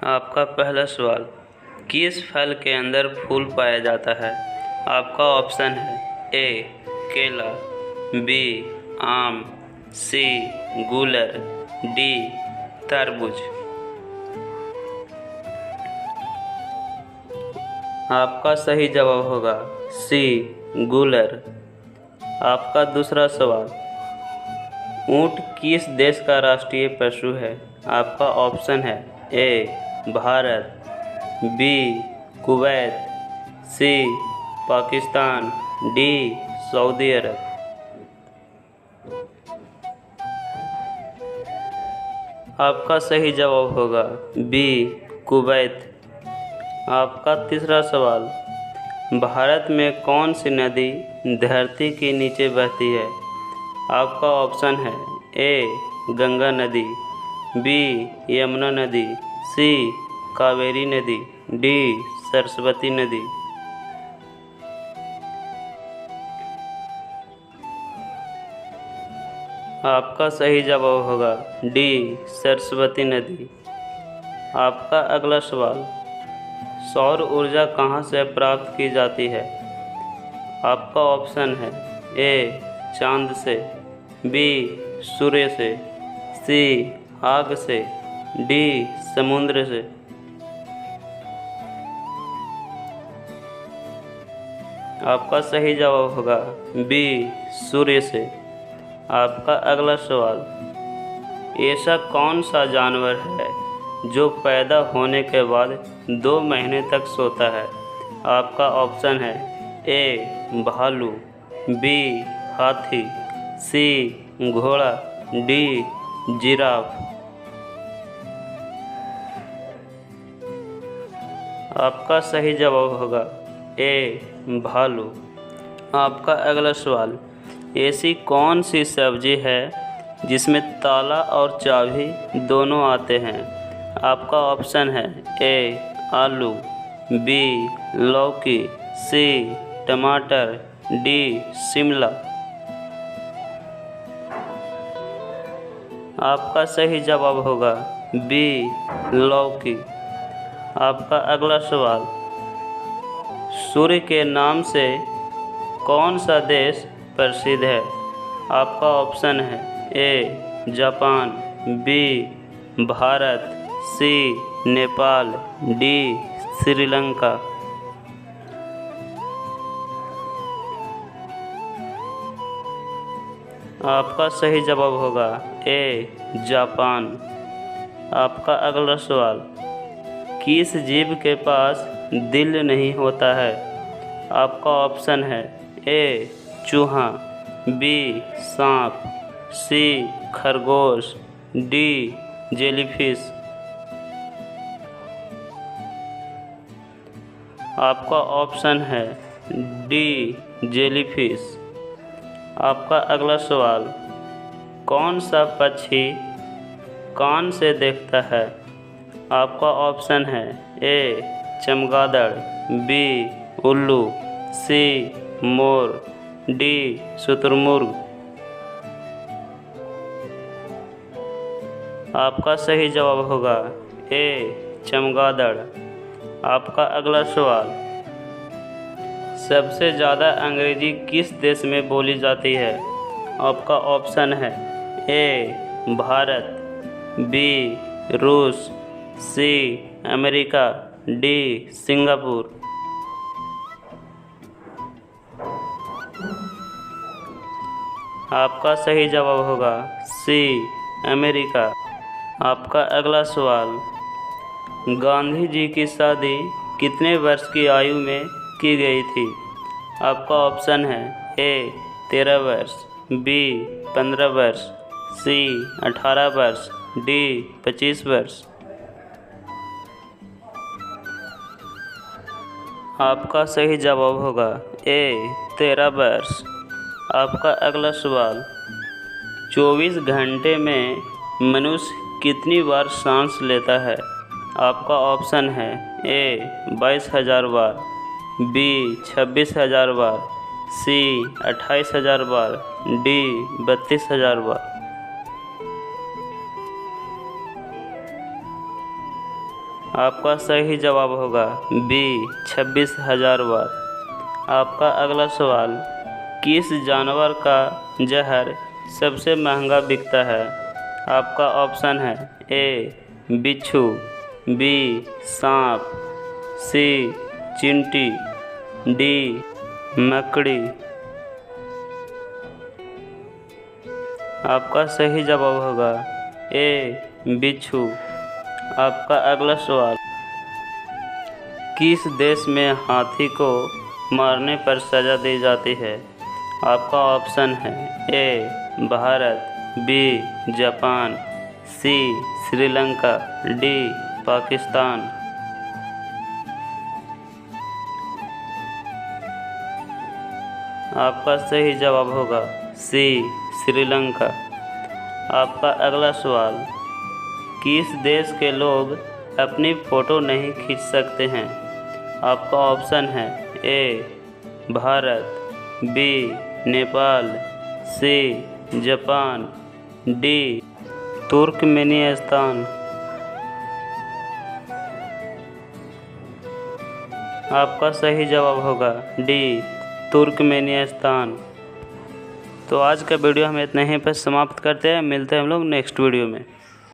आपका पहला सवाल, किस फल के अंदर फूल पाया जाता है? आपका ऑप्शन है ए केला, बी आम, सी गूलर, डी तरबूज। आपका सही जवाब होगा सी गूलर। आपका दूसरा सवाल, ऊँट किस देश का राष्ट्रीय पशु है? आपका ऑप्शन है A Bharat, B Kuwait, C Pakistan, D Saudi अरब। आपका सही जवाब होगा बी कुवैत। आपका तीसरा सवाल, भारत में कौन सी नदी धरती के नीचे बहती है? आपका ऑप्शन है ए गंगा नदी, बी यमुना नदी, सी कावेरी नदी, डी सरस्वती नदी। आपका सही जवाब होगा डी सरस्वती नदी। आपका अगला सवाल, सौर ऊर्जा कहाँ से प्राप्त की जाती है? आपका ऑप्शन है ए चांद से, बी सूर्य से, सी आग से, डी समुद्र से। आपका सही जवाब होगा बी सूर्य से। आपका अगला सवाल, ऐसा कौन सा जानवर है जो पैदा होने के बाद 2 महीने तक सोता है? आपका ऑप्शन है ए भालू, बी हाथी, सी घोड़ा, डी जिराफ। आपका सही जवाब होगा ए भालू। आपका अगला सवाल, ऐसी कौन सी सब्जी है जिसमें ताला और चाबी दोनों आते हैं? आपका ऑप्शन है ए आलू, बी लौकी, सी टमाटर, डी शिमला। आपका सही जवाब होगा बी लौकी। आपका अगला सवाल, सूर्य के नाम से कौन सा देश प्रसिद्ध है? आपका ऑप्शन है A Japan, B Bharat, C Nepal, D Sri Lanka. आपका सही जवाब होगा ए जापान। आपका अगला सवाल, किस जीव के पास दिल नहीं होता है? आपका ऑप्शन है ए चूहा, बी सांप, सी खरगोश, डी जेलीफिश। आपका ऑप्शन है डी जेलीफिश। आपका अगला सवाल, कौन सा पक्षी कान से देखता है? आपका ऑप्शन है ए चमगादड़, बी उल्लू, सी मोर, डी शुतुरमुर्ग। आपका सही जवाब होगा ए चमगादड़। आपका अगला सवाल, सबसे ज़्यादा अंग्रेजी किस देश में बोली जाती है? आपका ऑप्शन है ए भारत, बी रूस, सी अमेरिका, डी सिंगापुर। आपका सही जवाब होगा सी अमेरिका। आपका अगला सवाल, गांधी जी की शादी कितने वर्ष की आयु में की गई थी? आपका ऑप्शन है ए 13 वर्ष, बी 15 वर्ष, सी 18 वर्ष, डी 25 वर्ष। आपका सही जवाब होगा ए 13 वर्ष। आपका अगला सवाल, 24 घंटे में मनुष्य कितनी बार सांस लेता है? आपका ऑप्शन है ए 22,000 बार, बी 26,000 बार, सी 28,000 बार, डी 32,000 बार। आपका सही जवाब होगा बी 26,000 बार। आपका अगला सवाल, किस जानवर का जहर सबसे महंगा बिकता है? आपका ऑप्शन है ए बिच्छू, बी सांप, सी चींटी, डी मकड़ी। आपका सही जवाब होगा ए बिच्छू। आपका अगला सवाल, किस देश में हाथी को मारने पर सज़ा दी जाती है? आपका ऑप्शन है A Bharat, B Japan, C Sri Lanka, D Pakistan. आपका सही जवाब होगा सी श्रीलंका। आपका अगला सवाल, किस देश के लोग अपनी फ़ोटो नहीं खींच सकते हैं? आपका ऑप्शन है A Bharat, B Nepal, C Japan, D Turkmenistan. आपका सही जवाब होगा डी तुर्कमेनिस्तान। तो आज का वीडियो हम इतना ही पर समाप्त करते हैं। मिलते हैं हम लोग नेक्स्ट वीडियो में।